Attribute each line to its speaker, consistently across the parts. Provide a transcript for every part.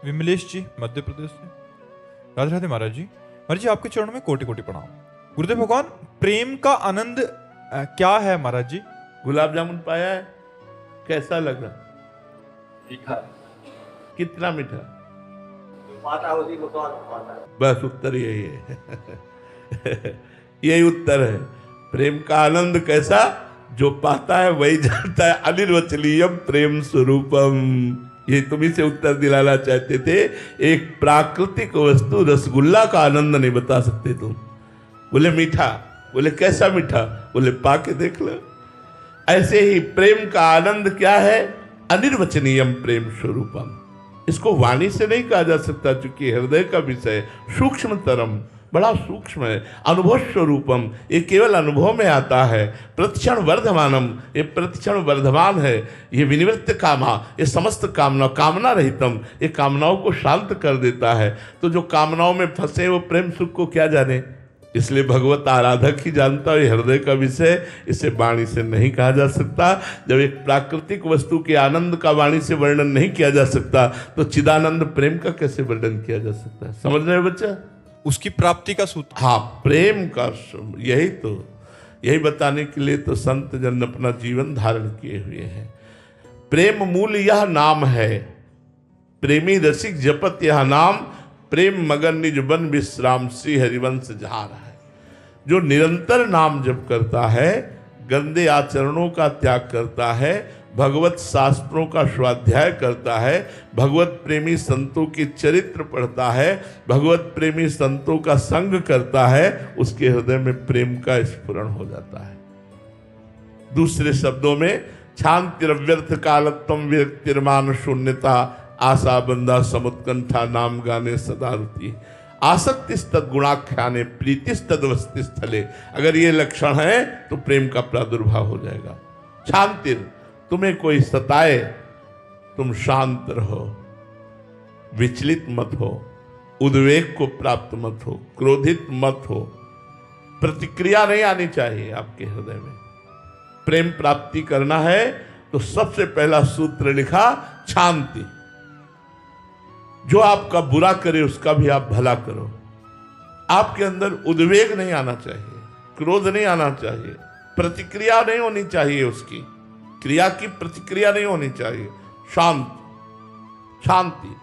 Speaker 1: विमलेश जी मध्य प्रदेश से। राधे राधे महाराज जी। महाराज जी आपके चरणों में कोटि कोटि प्रणाम। गुरुदेव भगवान, प्रेम का आनंद क्या है महाराज जी?
Speaker 2: गुलाब जामुन पाया है, कैसा लगा?
Speaker 3: मीठा।
Speaker 2: कितना मीठा?
Speaker 3: पाता उसी को कौन पाता है?
Speaker 2: बस उत्तर यही है। यही उत्तर है। प्रेम का आनंद कैसा? जो पाता है वही जानता है। अनिर्वचनीयम प्रेम स्वरूपम। ये तुम्ही से उत्तर दिलाना चाहते थे। एक प्राकृतिक वस्तु रसगुल्ला का आनंद नहीं बता सकते तुम। बोले मीठा, बोले कैसा मीठा? बोले पा के देख लो। ऐसे ही प्रेम का आनंद क्या है? अनिर्वचनीयम प्रेम स्वरूपम। इसको वाणी से नहीं कहा जा सकता, चूंकि हृदय का विषय सूक्ष्मतरम, बड़ा सूक्ष्म है। अनुभव स्वरूपम, ये केवल अनुभव में आता है। प्रतिक्षण वर्धमानम, ये प्रतिक्षण वर्धमान है। ये विनिवृत्त कामा, ये समस्त कामना रहितम, ये कामनाओं को शांत कर देता है। तो जो कामनाओं में फंसे वो प्रेम सुख को क्या जाने? इसलिए भगवत आराधक ही जानता है हृदय का विषय। इसे वाणी से नहीं कहा जा सकता। जब एक प्राकृतिक वस्तु के आनंद का वाणी से वर्णन नहीं किया जा सकता, तो चिदानंद प्रेम का कैसे वर्णन किया जा सकता है? समझ रहे हो बच्चा?
Speaker 1: उसकी प्राप्ति का सूत्र।
Speaker 2: हाँ, प्रेम का यही बताने के लिए तो संत जन अपना जीवन धारण किए हुए हैं। प्रेम मूल यह नाम है, प्रेमी रसिक जपत यह नाम, प्रेम मगन निज बन विश्राम श्री हरिवंश जहार है। जो निरंतर नाम जप करता है, गंदे आचरणों का त्याग करता है, भगवत शास्त्रों का स्वाध्याय करता है, भगवत प्रेमी संतों के चरित्र पढ़ता है, भगवत प्रेमी संतों का संग करता है, उसके हृदय में प्रेम का स्फुरण हो जाता है। दूसरे शब्दों में, शांतिरव्यर्थ कालत्वम विरक्तिर्मान शून्यता, आशा बंदा समुत्कंठा नाम गाने सदा रुति, आसक्तिस्तद गुणाख्याने प्रीतिस्तद वस्ति स्थले। अगर ये लक्षण है तो प्रेम का प्रादुर्भाव हो जाएगा। शांतिर, तुम्हें कोई सताए तुम शांत रहो, विचलित मत हो, उद्वेग को प्राप्त मत हो, क्रोधित मत हो। प्रतिक्रिया नहीं आनी चाहिए आपके हृदय में। प्रेम प्राप्ति करना है तो सबसे पहला सूत्र लिखा, शांति। जो आपका बुरा करे उसका भी आप भला करो। आपके अंदर उद्वेग नहीं आना चाहिए, क्रोध नहीं आना चाहिए, प्रतिक्रिया नहीं होनी चाहिए, उसकी क्रिया की प्रतिक्रिया नहीं होनी चाहिए। शांति,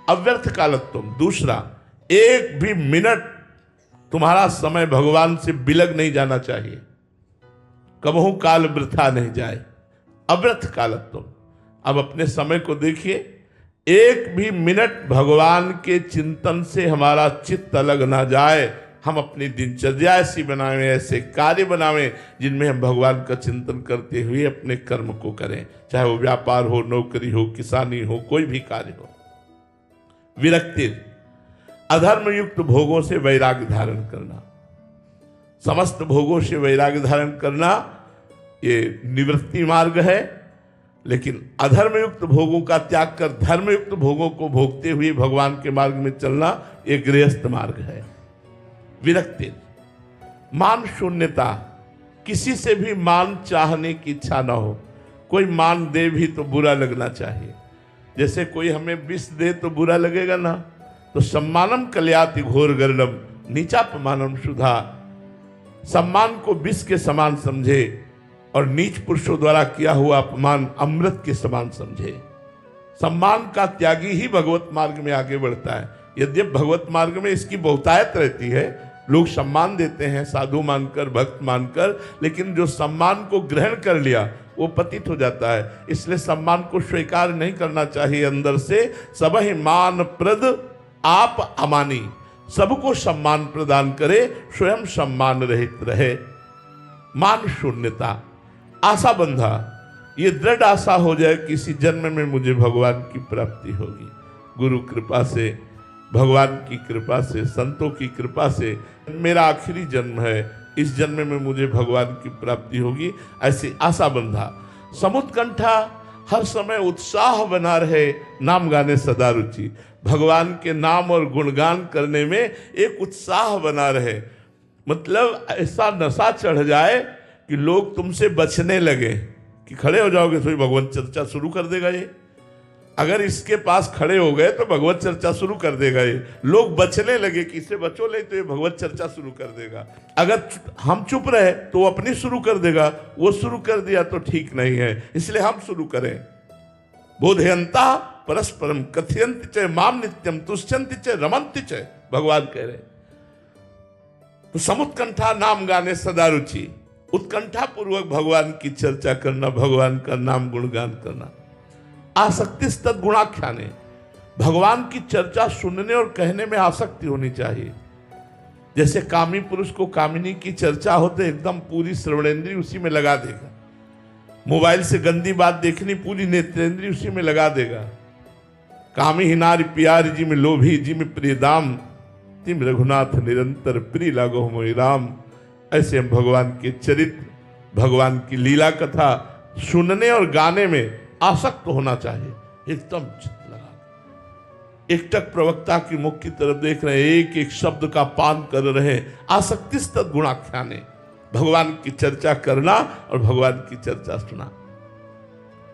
Speaker 2: अव्यर्थ कालत्व। दूसरा, एक भी मिनट तुम्हारा समय भगवान से बिलग नहीं जाना चाहिए, कबहू काल वृथा नहीं जाए। अव्यर्थ कालत्व। अब अपने समय को देखिए, एक भी मिनट भगवान के चिंतन से हमारा चित्त अलग ना जाए। हम अपनी दिनचर्या ऐसी बनावें, ऐसे कार्य बनावें जिनमें हम भगवान का चिंतन करते हुए अपने कर्म को करें, चाहे वो व्यापार हो, नौकरी हो, किसानी हो, कोई भी कार्य हो। विरक्ति, अधर्म युक्त भोगों से वैराग्य धारण करना। समस्त भोगों से वैराग्य धारण करना ये निवृत्ति मार्ग है, लेकिन अधर्म युक्त भोगों का त्याग कर धर्मयुक्त भोगों को भोगते हुए भगवान के मार्ग में चलना ये गृहस्थ मार्ग है। विरक्ति, मान शून्यता। किसी से भी मान चाहने की इच्छा ना हो। कोई मान दे भी तो बुरा लगना चाहिए। जैसे कोई हमें विष दे तो बुरा लगेगा ना। तो सम्मानम कल्याति घोर गर्णम नीचापमानम सुधा। सम्मान को विष के समान समझे और नीच पुरुषों द्वारा किया हुआ अपमान अमृत के समान समझे। सम्मान का त्यागी ही भगवत मार्ग में आगे बढ़ता है। यद्यपि भगवत मार्ग में इसकी बहुतायत रहती है, लोग सम्मान देते हैं साधु मानकर, भक्त मानकर, लेकिन जो सम्मान को ग्रहण कर लिया वो पतित हो जाता है। इसलिए सम्मान को स्वीकार नहीं करना चाहिए अंदर से। सब ही मान प्रद आप अमानी, सबको सम्मान प्रदान करे, स्वयं सम्मान रहित रहे। मान शून्यता, आशा बंधा। ये दृढ़ आशा हो जाए किसी जन्म में मुझे भगवान की प्राप्ति होगी। गुरु कृपा से, भगवान की कृपा से, संतों की कृपा से मेरा आखिरी जन्म है, इस जन्म में मुझे भगवान की प्राप्ति होगी, ऐसी आशा बंधा। समुत्कंठा, हर समय उत्साह बना रहे, नाम गाने सदा रुचि। भगवान के नाम और गुणगान करने में एक उत्साह बना रहे। मतलब ऐसा नशा चढ़ जाए कि लोग तुमसे बचने लगे, कि खड़े हो जाओगे तो भगवान चर्चा शुरू कर देगा ये। अगर इसके पास खड़े हो गए तो भगवत चर्चा शुरू कर देगा। ये लोग बचने लगे कि इसे बचो ले तो ये भगवत चर्चा शुरू कर देगा। अगर हम चुप रहे तो वो अपनी शुरू कर देगा। वो शुरू कर दिया तो ठीक नहीं है, इसलिए हम शुरू करें। बोधयंता परस्परम कथयंति च माम नित्यम तुष्यंति च रमंति च, भगवान कह रहे। तो समुत्कंठा नाम गाने सदा रुचि, उत्कंठा पूर्वक भगवान की चर्चा करना, भगवान का नाम गुणगान करना। आसक्ति तद गुणाख्याने, भगवान की चर्चा सुनने और कहने में आसक्ति होनी चाहिए। जैसे कामी पुरुष को कामिनी की चर्चा होते एकदम पूरी श्रवणेंद्री उसी में लगा देगा। मोबाइल से गंदी बात देखनी, पूरी नेत्रेंद्री उसी में लगा देगा। कामी ही नारी प्यारी जी में लोभी जी में प्रिय दाम, तिम रघुनाथ निरंतर प्रिय लागो मोहि राम। ऐसे हम भगवान के चरित्र, भगवान की लीला कथा सुनने और गाने में आसक्त होना चाहिए। एकदम चित्त लगा, एकटक प्रवक्ता की मुख की तरफ देख रहे हैं, एक एक शब्द का पान कर रहे हैं। आसक्ति तद गुणाख्याने, भगवान की चर्चा करना और भगवान की चर्चा सुना।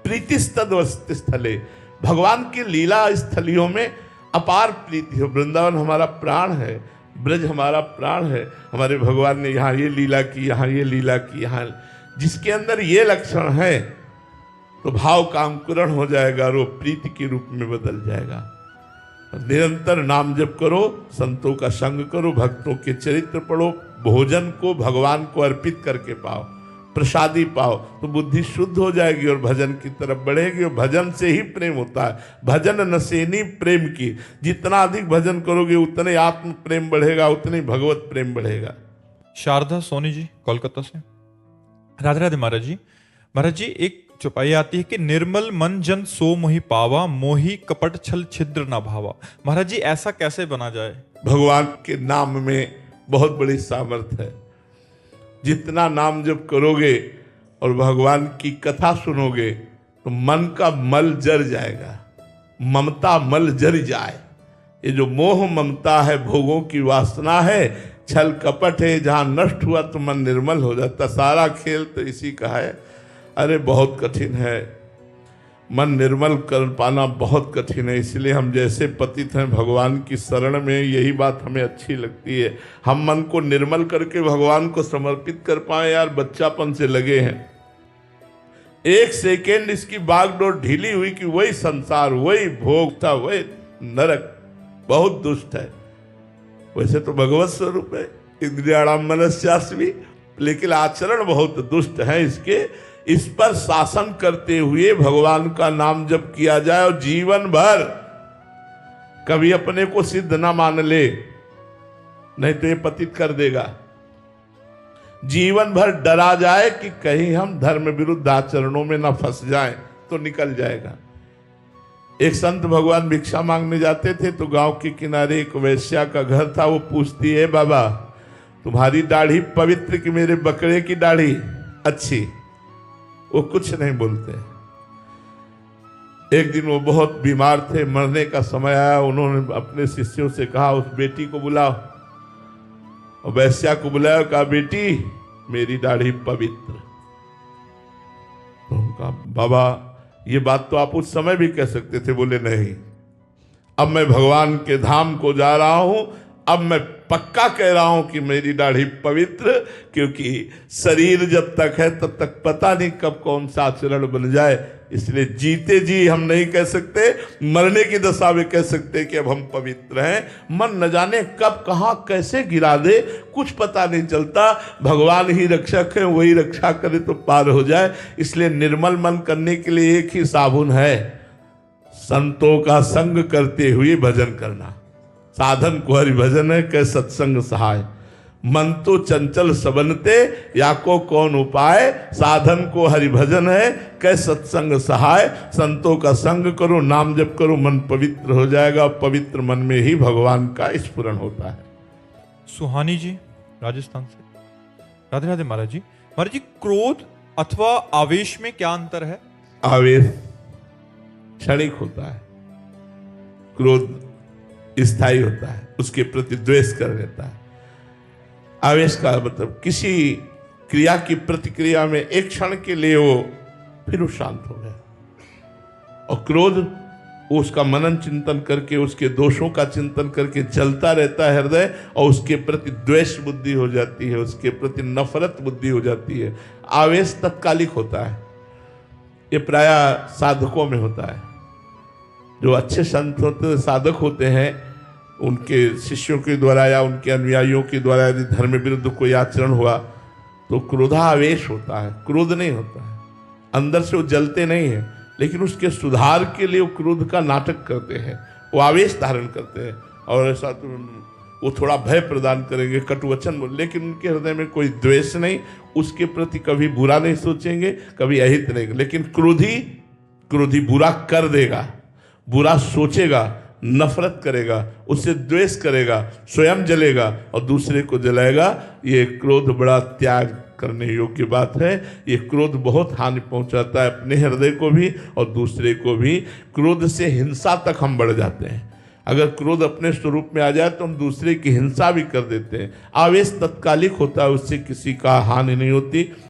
Speaker 2: प्रीति तद वसति स्थले, भगवान की लीला स्थलियों में अपार प्रीति हो। वृंदावन हमारा प्राण है, ब्रज हमारा प्राण है। हमारे भगवान ने यहाँ ये लीला की, यहाँ ये लीला की, यहाँ जिसके अंदर ये लक्षण है तो भाव का अंकुरण हो जाएगा और वो प्रीति के रूप में बदल जाएगा। निरंतर नाम जप करो, संतों का संग करो, भक्तों के चरित्र पढ़ो, भोजन को भगवान को अर्पित करके पाओ, प्रसादी पाओ, तो बुद्धि शुद्ध हो जाएगी और भजन की तरफ बढ़ेगी। और भजन से ही प्रेम होता है। भजन नसेनी प्रेम की, जितना अधिक भजन करोगे उतने आत्म प्रेम बढ़ेगा, उतने भगवत प्रेम बढ़ेगा।
Speaker 1: शारदा सोनी जी कोलकाता से, राधे राधे महाराज जी। महाराज जी एक चौपाई आती है कि निर्मल मन जन सो मोहि पावा, मोहि कपट छल छिद्र न भावा। महाराज जी ऐसा कैसे बना जाए?
Speaker 2: भगवान के नाम में बहुत बड़ी सामर्थ्य है। जितना नाम जप करोगे और भगवान की कथा सुनोगे तो मन का मल जर जाएगा, ममता मल जर जाए। ये जो मोह ममता है, भोगों की वासना है, छल कपट है, जहां नष्ट हुआ तो मन निर्मल हो जाता। सारा खेल तो इसी का है। अरे बहुत कठिन है, मन निर्मल कर पाना बहुत कठिन है। इसलिए हम जैसे पतित हैं भगवान की शरण में, यही बात हमें अच्छी लगती है। हम मन को निर्मल करके भगवान को समर्पित कर पाए। यार बच्चापन से लगे हैं, एक सेकेंड इसकी बागडोर ढीली हुई कि वही संसार, वही भोग था, वही नरक। बहुत दुष्ट है। वैसे तो भगवत स्वरूप है, इंद्रियाणाम मनस्यास्मि, लेकिन आचरण बहुत दुष्ट है इसके। इस पर शासन करते हुए भगवान का नाम जप किया जाए और जीवन भर कभी अपने को सिद्ध ना मान ले, नहीं तो ये पतित कर देगा। जीवन भर डरा जाए कि कहीं हम धर्म विरुद्ध आचरणों में ना फंस जाएं तो निकल जाएगा। एक संत भगवान भिक्षा मांगने जाते थे तो गांव के किनारे एक वैश्या का घर था। वो पूछती है, बाबा तुम्हारी दाढ़ी पवित्र कि मेरे बकरे की दाढ़ी अच्छी? वो कुछ नहीं बोलते। एक दिन वो बहुत बीमार थे, मरने का समय आया। उन्होंने अपने शिष्यों से कहा उस बेटी को बुलाओ, और वैश्या को बुलाया, कहा बेटी मेरी दाढ़ी पवित्र। तो कहा बाबा ये बात तो आप उस समय भी कह सकते थे। बोले नहीं, अब मैं भगवान के धाम को जा रहा हूं, अब मैं पक्का कह रहा हूं कि मेरी दाढ़ी पवित्र, क्योंकि शरीर जब तक है तब तक पता नहीं कब कौन सा आचरण बन जाए। इसलिए जीते जी हम नहीं कह सकते, मरने की दशा में कह सकते कि अब हम पवित्र हैं। मन न जाने कब कहां कैसे गिरा दे, कुछ पता नहीं चलता। भगवान ही रक्षक है, वही रक्षा करे तो पार हो जाए। इसलिए निर्मल मन करने के लिए एक ही साबुन है, संतों का संग करते हुए भजन करना। साधन को हरि भजन है, कै सत्संग सहाय। मन तो चंचल सबनते, या को कौन उपाय। साधन को हरि भजन है, कै सत्संग सहाय। संतों का संग करो, नाम जप करो, मन पवित्र हो जाएगा। पवित्र मन में ही भगवान का स्फुरण होता है।
Speaker 1: सुहानी जी राजस्थान से, राधे राधे महाराज जी। महाराज जी क्रोध अथवा आवेश में क्या अंतर है?
Speaker 2: आवेश क्षणिक होता है, क्रोध स्थायी होता है, उसके प्रति द्वेष कर देता है। आवेश का मतलब किसी क्रिया की प्रतिक्रिया में एक क्षण के लिए वो, फिर वो शांत हो गया। और क्रोध वो उसका मनन चिंतन करके, उसके दोषों का चिंतन करके जलता रहता है हृदय, और उसके प्रति द्वेष बुद्धि हो जाती है, उसके प्रति नफरत बुद्धि हो जाती है। आवेश तत्कालिक होता है, ये प्रायः साधकों में होता है। जो अच्छे संत होते, साधक होते हैं, उनके शिष्यों के द्वारा या उनके अनुयायियों के द्वारा यदि धर्म विरुद्ध कोई आचरण हुआ तो क्रोधावेश होता है, क्रोध नहीं होता है। अंदर से वो जलते नहीं है, लेकिन उसके सुधार के लिए वो क्रोध का नाटक करते हैं, वो आवेश धारण करते हैं, और ऐसा तो वो थोड़ा भय प्रदान करेंगे, कटुवचन बोल, लेकिन उनके हृदय में कोई द्वेष नहीं, उसके प्रति कभी बुरा नहीं सोचेंगे, कभी अहित नहीं। लेकिन क्रोधी बुरा कर देगा, बुरा सोचेगा, नफरत करेगा, उससे द्वेष करेगा, स्वयं जलेगा और दूसरे को जलाएगा। ये क्रोध बड़ा त्याग करने योग्य बात है। ये क्रोध बहुत हानि पहुंचाता है, अपने हृदय को भी और दूसरे को भी। क्रोध से हिंसा तक हम बढ़ जाते हैं। अगर क्रोध अपने स्वरूप में आ जाए तो हम दूसरे की हिंसा भी कर देते हैं। आवेश तत्कालिक होता है, उससे किसी का हानि नहीं होती।